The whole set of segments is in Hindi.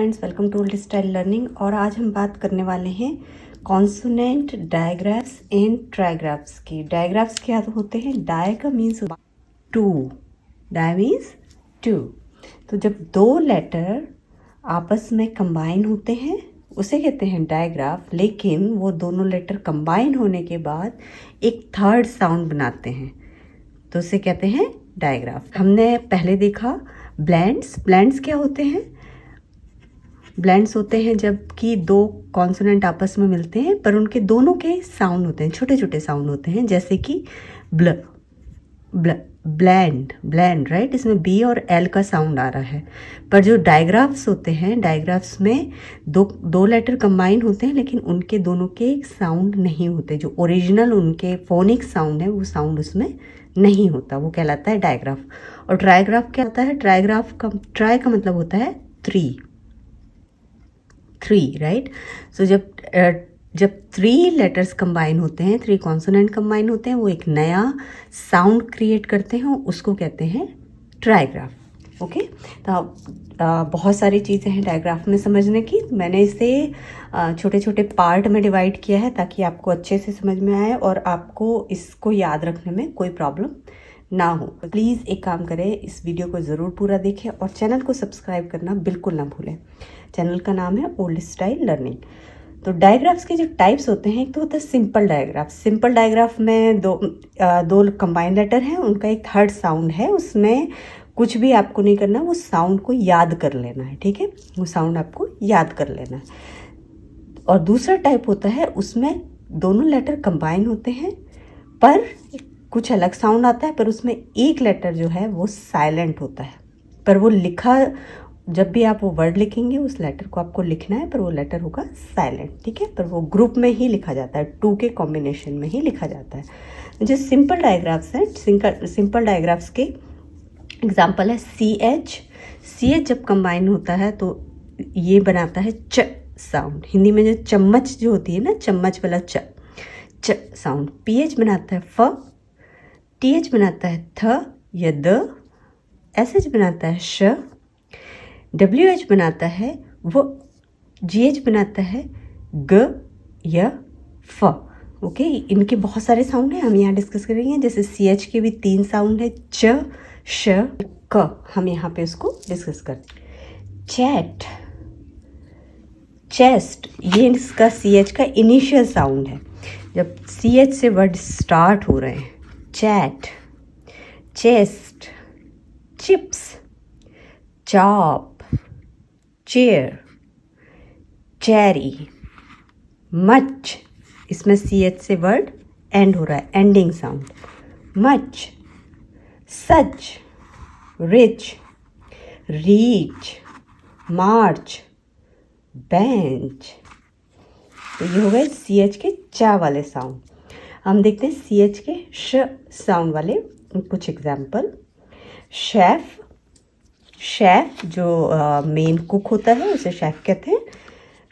Friends, welcome to old style learning. और आज हम बात करने वाले हैं कॉन्सोनेंट डायग्राफ्स एंड ट्राइग्राफ्स की। डायग्राफ्स क्या होते हैं? डाय का means two, di means two. तो जब दो लेटर आपस में कंबाइन होते हैं उसे कहते हैं डायग्राफ, लेकिन वो दोनों लेटर कंबाइन होने के बाद एक थर्ड साउंड बनाते हैं तो उसे कहते हैं डायग्राफ। हमने पहले देखा ब्लेंड्स। ब्लेंड्स क्या होते हैं? ब्लेंड्स होते हैं जबकि दो कॉन्सोनेंट आपस में मिलते हैं पर उनके दोनों के साउंड होते हैं, छोटे छोटे साउंड होते हैं, जैसे कि ब्ल ब्ल ब्लैंड ब्लैंड, राइट। इसमें बी और एल का साउंड आ रहा है। पर जो डायग्राफ्स होते हैं, डायग्राफ्स में दो लेटर कंबाइन होते हैं लेकिन उनके दोनों के साउंड नहीं होते। जो ओरिजिनल उनके फोनिक साउंड है वो साउंड उसमें नहीं होता, वो कहलाता है डायग्राफ। और ट्राइग्राफ क्या होता है? ट्राइग्राफ का ट्राई का मतलब होता है थ्री, राइट। सो जब थ्री लेटर्स कंबाइन होते हैं, थ्री कॉन्सोनेंट कंबाइन होते हैं, वो एक नया साउंड क्रिएट करते हैं, उसको कहते हैं ट्राइग्राफ। ओके, तो बहुत सारी चीज़ें हैं डायग्राफ में समझने की। मैंने इसे छोटे छोटे पार्ट में डिवाइड किया है ताकि आपको अच्छे से समझ में आए और आपको इसको याद रखने में कोई प्रॉब्लम ना हो। प्लीज़ एक काम करें, इस वीडियो को ज़रूर पूरा देखें और चैनल को सब्सक्राइब करना बिल्कुल ना भूलें। चैनल का नाम है ओल्ड स्टाइल लर्निंग। तो डायग्राफ्स के जो टाइप्स होते हैं, एक तो होता है सिंपल डायग्राफ। सिंपल डायग्राफ में दो कंबाइंड लेटर हैं, उनका एक थर्ड साउंड है, उसमें कुछ भी आपको नहीं करना, वो साउंड को याद कर लेना है, ठीक है। वो साउंड आपको याद कर लेना है। और दूसरा टाइप होता है, उसमें दोनों लेटर कंबाइन होते हैं पर कुछ अलग साउंड आता है, पर उसमें एक लेटर जो है वो साइलेंट होता है। पर वो लिखा, जब भी आप वो वर्ड लिखेंगे उस लेटर को आपको लिखना है पर वो लेटर होगा साइलेंट, ठीक है। पर वो ग्रुप में ही लिखा जाता है, टू के कॉम्बिनेशन में ही लिखा जाता है। जो सिंपल डायग्राफ्स हैं, सिंपल डायग्राफ्स के एग्जाम्पल है सी एच। जब कंबाइन होता है तो ये बनाता है च साउंड। हिंदी में जो चम्मच जो होती है ना, चम्मच वाला च साउंड। पी एच बनाता है फ, टी एच बनाता है थ या द, एस एच बनाता है श, डब्ल्यू एच बनाता है वो, जी एच बनाता है ग या फ। ओके, इनके बहुत सारे साउंड हैं, हम यहाँ डिस्कस करेंगे। जैसे सी एच के भी 3 साउंड है, च, श, क। हम यहाँ पे उसको डिस्कस करते हैं। चैट, चेस्ट, ये इसका सी एच का इनिशियल साउंड है। जब सी एच से वर्ड स्टार्ट हो रहे हैं, chat, chest, chips, chop, chair, cherry, much. इसमें सी एच से वर्ड एंड हो रहा है, एंडिंग साउंड, मच, सच, रिच, रीच, मार्च, बेंच। तो ये हो गए सी एच के चा वाले साउंड। हम देखते हैं सी एच के श साउंड वाले कुछ एग्जाम्पल। शेफ, शेफ जो मेन कुक होता है उसे शेफ कहते हैं।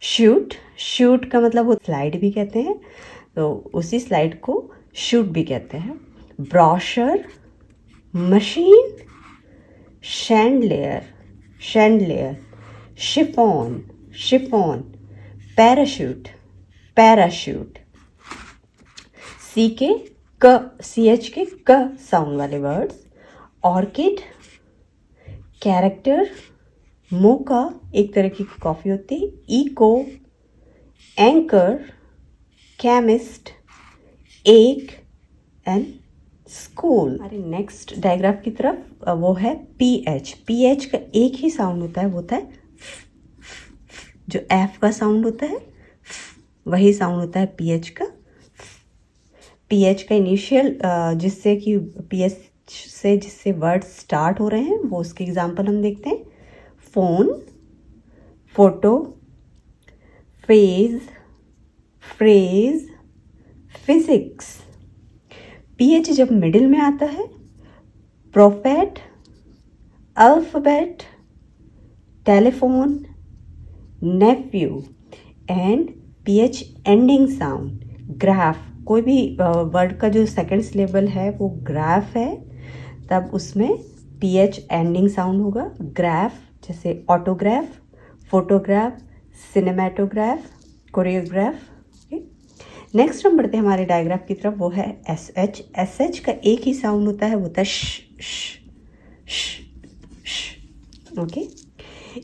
शूट, शूट का मतलब वो स्लाइड भी कहते हैं, तो उसी स्लाइड को शूट भी कहते हैं। Brochure, machine, chandelier, chandelier, chiffon, chiffon, parachute, parachute. C के क, सी एच के क साउंड वाले वर्ड्स। ऑर्किड, कैरेक्टर, मोका, एक तरह की कॉफ़ी होती है, इको, एंकर, केमिस्ट, एक एंड स्कूल। हमारे नेक्स्ट डायग्राफ की तरफ वो है पी एच। पी एच का एक ही साउंड होता है, वो होता है जो एफ का साउंड होता है, वही साउंड होता है पी एच का। पी एच का इनिशियल जिससे कि पी एच से जिससे वर्ड स्टार्ट हो रहे हैं वो उसके एग्जाम्पल हम देखते हैं। Phone, photo, phase, phrase, physics. PH जब मिडिल में आता है, prophet, alphabet, telephone, nephew. And PH ending sound, graph. कोई भी वर्ड का जो सेकंड सिलेबल है वो ग्राफ है, तब उसमें पीएच एंडिंग साउंड होगा। ग्राफ जैसे autograph, photograph, cinematograph, choreograph. Next हम बढ़ते हैं हमारे डायग्राफ की तरफ, वो है एस एच। एस एच का एक ही साउंड होता है, वो होता है श श श। ओके,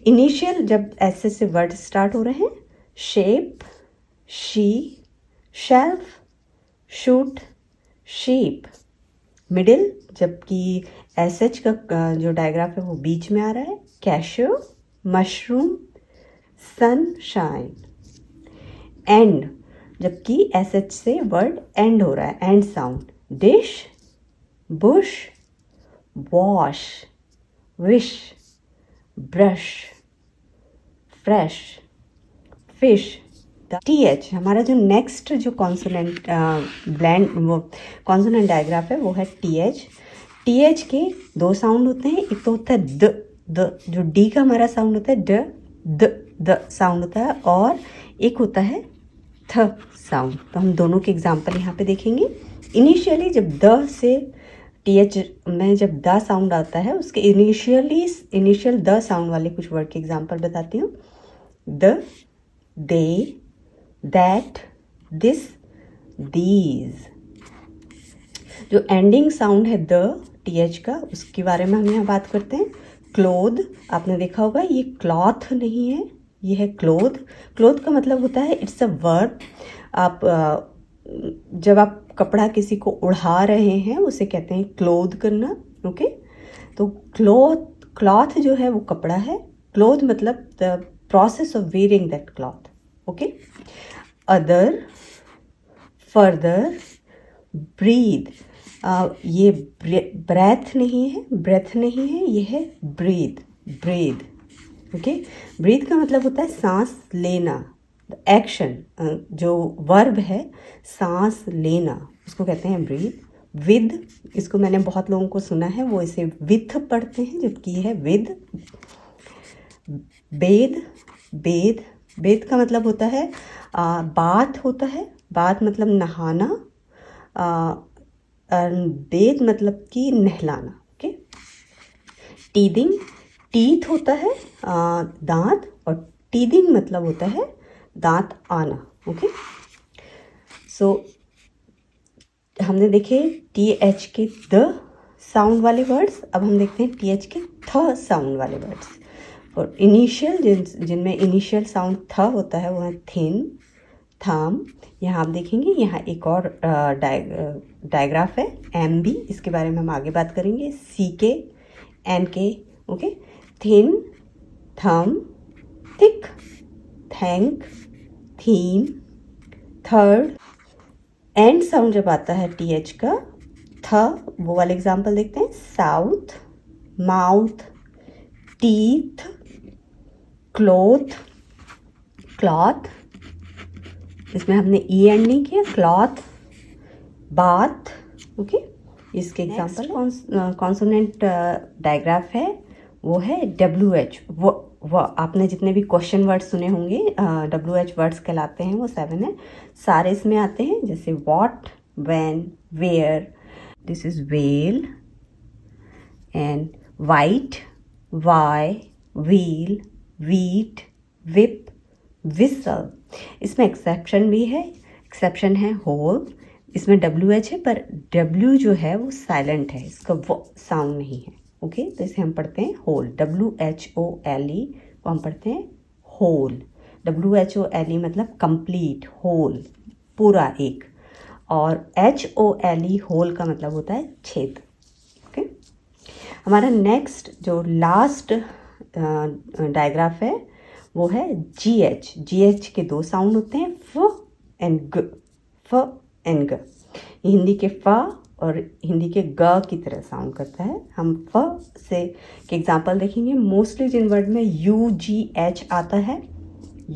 इनिशियल जब एस एच से वर्ड स्टार्ट हो रहे हैं, shape, she, shelf, shoot, sheep. Middle जबकि एस एच का जो डायग्राफ है वो बीच में आ रहा है, कैशो, मशरूम, सनशाइन। एंड जबकि एस एच से वर्ड एंड हो रहा है, and sound, dish, Bush, wash, wish, brush, fresh, fish. T H हमारा जो नेक्स्ट जो कॉन्सोनेंट ब्लैंड वो कॉन्सोनेंट डायग्राफ है वो है टी एच। टी एच के दो साउंड होते हैं, एक तो होता है द, जो डी का हमारा साउंड होता है द साउंड होता है, और एक होता है थ साउंड। तो हम दोनों के एग्जाम्पल यहाँ पे देखेंगे। इनिशियली जब द से टी एच में जब द साउंड आता है, उसके इनिशियल द साउंड वाले कुछ वर्ड के एग्जाम्पल बताती हूँ। The, they, that, this, these. जो एंडिंग साउंड है द टी एच का, उसके बारे में हम यहाँ बात करते हैं। क्लोथ, आपने देखा होगा ये क्लॉथ नहीं है, ये है क्लोथ। क्लोथ का मतलब होता है इट्स अ वर्ब। आप जब आप कपड़ा किसी को उड़ा रहे हैं उसे कहते हैं क्लोथ करना। ओके, तो क्लॉथ जो है वो कपड़ा है। क्लोथ मतलब the process of wearing that cloth. Okay, other, further, breathe. ये ब्रेथ नहीं है, ये है ब्रीथ। ओके, ब्रीथ का मतलब होता है सांस लेना। एक्शन जो वर्ब है सांस लेना, उसको कहते हैं ब्रीथ। विद, इसको मैंने बहुत लोगों को सुना है वो इसे विथ पढ़ते हैं, जबकि ये है विद। बेद का मतलब होता है बाथ होता है, बाथ मतलब नहाना, बेद मतलब कि नहलाना। ओके, टीदिंग, टीथ होता है दांत, और टीदिंग मतलब होता है दांत आना। ओके, सो हमने देखे टी एच के द साउंड वाले वर्ड्स। अब हम देखते हैं टी एच के थ साउंड वाले वर्ड्स। और इनिशियल जिनमें इनिशियल साउंड थ होता है वो है थिन, थम। यहाँ आप देखेंगे यहाँ एक और डायग्राफ है एम बी, इसके बारे में हम आगे बात करेंगे। सी के, एन के। ओके, थिन, थम, thick, thank, theme, third. And sound जब आता है टी एच का थ, वो वाले एग्जाम्पल देखते हैं। South, mouth, teeth, cloth, cloth, इसमें हमने ई एंड नहीं किया, क्लॉथ, बाथ। ओके, इसके एग्जाम्पल कॉन्सोनेंट डायग्राफ है वो है डब्ल्यू एच। वो आपने जितने भी क्वेश्चन वर्ड सुने होंगे डब्ल्यू एच वर्ड्स कहलाते हैं, वो 7 है, सारे इसमें आते हैं। जैसे what, when, where. This is whale and white, why, wheel, wheat, whip, whistle. इसमें एक्सेप्शन भी है, एक्सेप्शन है होल। इसमें डब्ल्यू एच है पर डब्ल्यू जो है वो साइलेंट है, इसका वो साउंड नहीं है। ओके, तो इसे हम पढ़ते हैं होल, WHOLE को हम पढ़ते हैं होल। WHOLE मतलब कंप्लीट, होल, पूरा एक। और HOLE होल का मतलब होता है छेद। ओके, हमारा नेक्स्ट जो लास्ट डायग्राफ है वो है GH। GH के दो साउंड होते हैं, फ एंड ग, फ एंड ग। हिंदी के फ और हिंदी के ग की तरह साउंड करता है। हम फ से के एग्जाम्पल देखेंगे। मोस्टली जिन वर्ड में UGH आता है,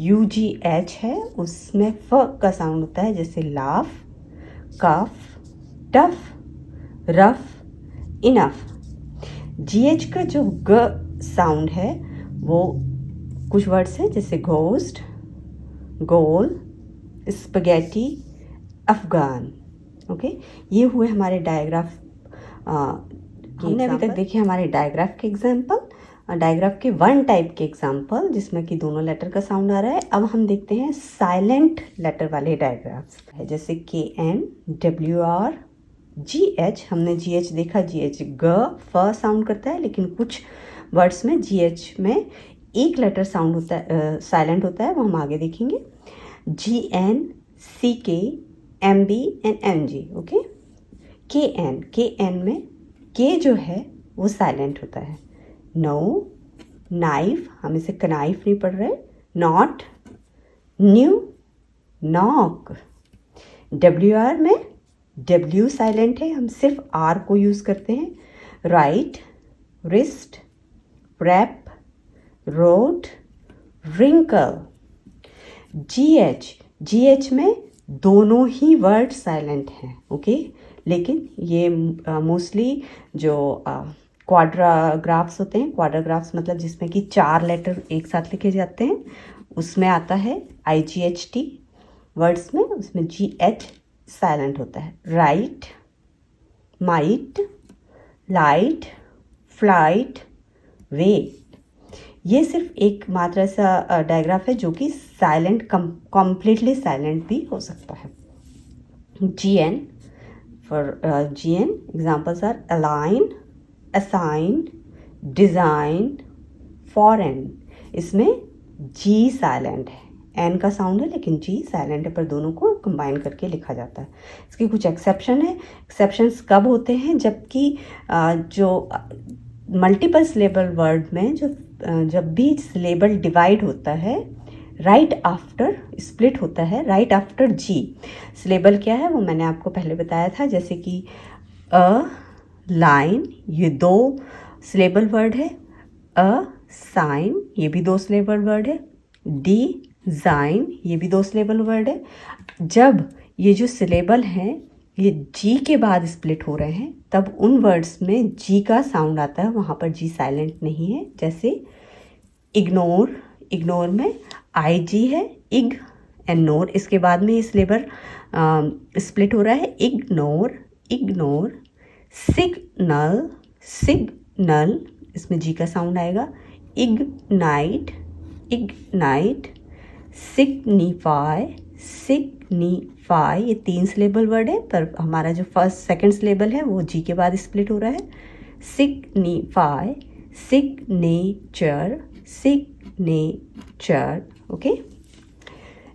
UGH है, उसमें फ का साउंड होता है, जैसे लाफ, कफ, टफ, रफ, इनफ। GH का जो ग साउंड है वो कुछ वर्ड्स हैं, जैसे घोस्ट, गोल, स्पगेटी, अफगान। ओके, ये हुए हमारे डायग्राफ। हमने अभी तक देखे हमारे डायग्राफ के एग्जाम्पल। डायग्राफ के वन टाइप के एग्जाम्पल जिसमें कि दोनों लेटर का साउंड आ रहा है। अब हम देखते हैं साइलेंट लेटर वाले डायग्राफ्स है, जैसे KN, WR, GH। हमने GH देखा, GH ग फ साउंड करता है, लेकिन कुछ वर्ड्स में GH में एक लेटर साउंड होता है, साइलेंट होता है, वो हम आगे देखेंगे। GN, CK, MB and MG। Okay, KN में K जो है वो साइलेंट होता है। नो, नाइफ, हम इसे कनाइफ नहीं पढ़ रहे। Knot, knew, knock. WR में W साइलेंट है, हम सिर्फ R को यूज़ करते हैं। Write, wrist, wrap, road, wrinkle. GH में दोनों ही वर्ड साइलेंट हैं। ओके, लेकिन ये मोस्टली जो क्वाड्राग्राफ्स होते हैं, क्वाड्राग्राफ्स मतलब जिसमें कि 4 लेटर एक साथ लिखे जाते हैं, उसमें आता है IGHT वर्ड्स में, उसमें GH साइलेंट होता है। Right, might, light, flight, weight. ये सिर्फ एक मात्र ऐसा डायग्राफ है जो कि साइलेंट, कम्प्लीटली साइलेंट भी हो सकता है। GN, for GN examples are align, assign, design, foreign. इसमें G साइलेंट है, N का साउंड है लेकिन G साइलेंट है, पर दोनों को कंबाइन करके लिखा जाता है। इसके कुछ एक्सेप्शन है। एक्सेप्शंस कब होते हैं? जबकि जो मल्टीपल सिलेबल वर्ड में जब भी सिलेबल डिवाइड होता है, राइट आफ्टर स्प्लिट होता है, राइट आफ्टर G। सिलेबल क्या है वो मैंने आपको पहले बताया था, जैसे कि अ, लाइन, ये 2 सिलेबल वर्ड है। अ साइन, ये भी 2 सिलेबल वर्ड है। डिज़ाइन, ये भी 2 सिलेबल वर्ड है। जब ये जो सिलेबल हैं ये G के बाद स्प्लिट हो रहे हैं, तब उन वर्ड्स में G का साउंड आता है, वहाँ पर G साइलेंट नहीं है। जैसे इग्नोर, इग्नोर में IG है, इग एंड नोर, इसके बाद में ये सिलेबल स्प्लिट हो रहा है। Ignore, ignore. सिग्नल, सिग्नल, इसमें G का साउंड आएगा। Ignite, ignite. सिग्निफाई, सिग्निफाई, ये 3 सिलेबल वर्ड है, पर हमारा जो सेकंड सिलेबल है वो G के बाद स्प्लिट हो रहा है। Signify, signature, signature. Okay,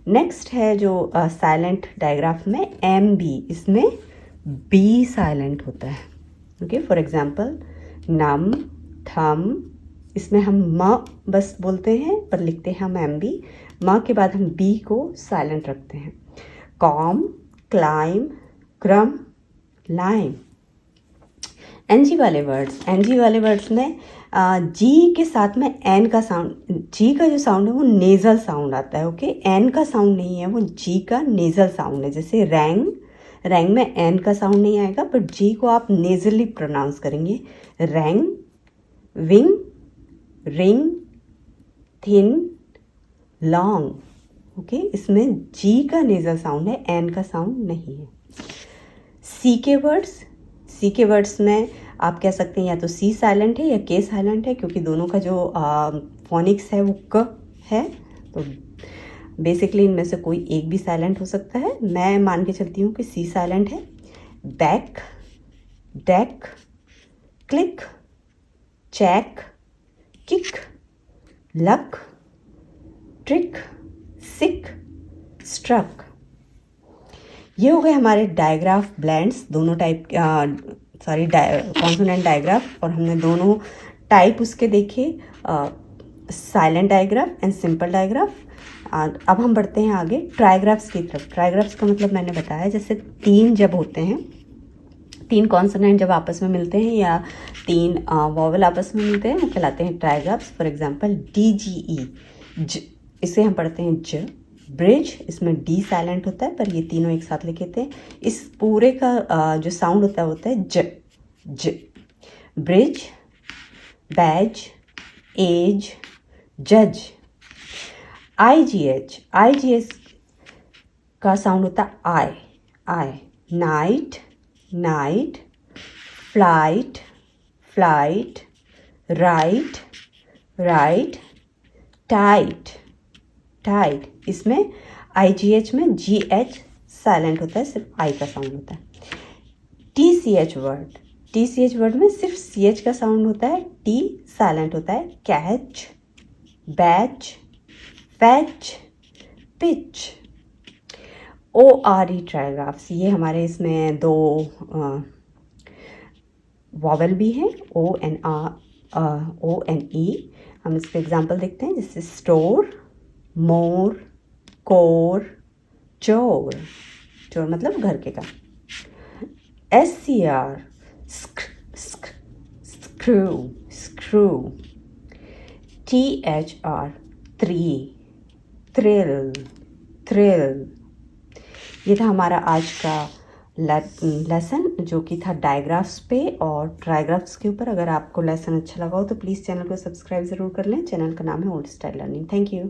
next है जो साइलेंट डायग्राफ में MB, इसमें B साइलेंट होता है। ओके, फॉर एग्जांपल नम, थम, इसमें हम म बस बोलते हैं पर लिखते हैं हम MB। म के बाद हम B को साइलेंट रखते हैं। कॉम, क्लाइम, क्रम, लाइम। NG वाले वर्ड्स में G के साथ में N का साउंड, G का जो साउंड है वो नेज़ल साउंड आता है। ओके, N का साउंड नहीं है, वो G का नेज़ल साउंड है। जैसे रैंग, रैंग में N का साउंड नहीं आएगा, पर G को आप नेज़ली प्रोनाउंस करेंगे। Wrong, wing, ring, thin, long. Okay, इसमें G का नेज़ल साउंड है, N का साउंड नहीं है। C के वर्ड्स में आप कह सकते हैं या तो C साइलेंट है या K साइलेंट है, क्योंकि दोनों का जो फोनिक्स है वो क है, तो बेसिकली इनमें से कोई एक भी साइलेंट हो सकता है। मैं मान के चलती हूँ कि C साइलेंट है। Back, deck, click, check, kick, luck, trick, sick, struck. ये हो गए हमारे डायग्राफ ब्लेंड्स, दोनों टाइप, कॉन्सोनेंट डायग्राफ, और हमने दोनों टाइप उसके देखे, silent digraph and simple digraph. अब हम बढ़ते हैं आगे ट्राइग्राफ्स की तरफ। ट्राइग्राफ्स का मतलब मैंने बताया, जैसे 3 जब होते हैं, 3 कॉन्सोनेंट जब आपस में मिलते हैं या 3 वॉवल आपस में मिलते हैं, वो कहलाते हैं ट्राइग्राफ्स। फॉर एग्जांपल DGE, इसे हम पढ़ते हैं ज। ब्रिज, इसमें D साइलेंट होता है, पर ये तीनों एक साथ लिखे थे। इस पूरे का जो साउंड होता है ज, ज। ब्रिज, बैज, एज, जज। IGH का साउंड होता है I, I. Night, night. Flight, flight. Right, right, tight, tight, इसमें IGH में GH साइलेंट होता है, सिर्फ I का साउंड होता है। TCH वर्ड, TCH वर्ड में सिर्फ CH का साउंड होता है, T साइलेंट होता है। Catch, batch, fetch, pitch. ORE ट्राइग्राफ्स, ये हमारे इसमें दो वॉवेल भी हैं, ONE। हम इस पर एग्जाम्पल देखते हैं, जैसे स्टोर, मोर, कोर, चोर। चोर मतलब घर के काम। SCR, screw, screw. THR, thrill, thrill. ये था हमारा आज का लेसन, जो कि था डायग्राफ्स पे और ट्राइग्राफ्स के ऊपर। अगर आपको लेसन अच्छा लगा हो तो प्लीज़ चैनल को सब्सक्राइब ज़रूर कर लें। चैनल का नाम है old style learning. Thank you.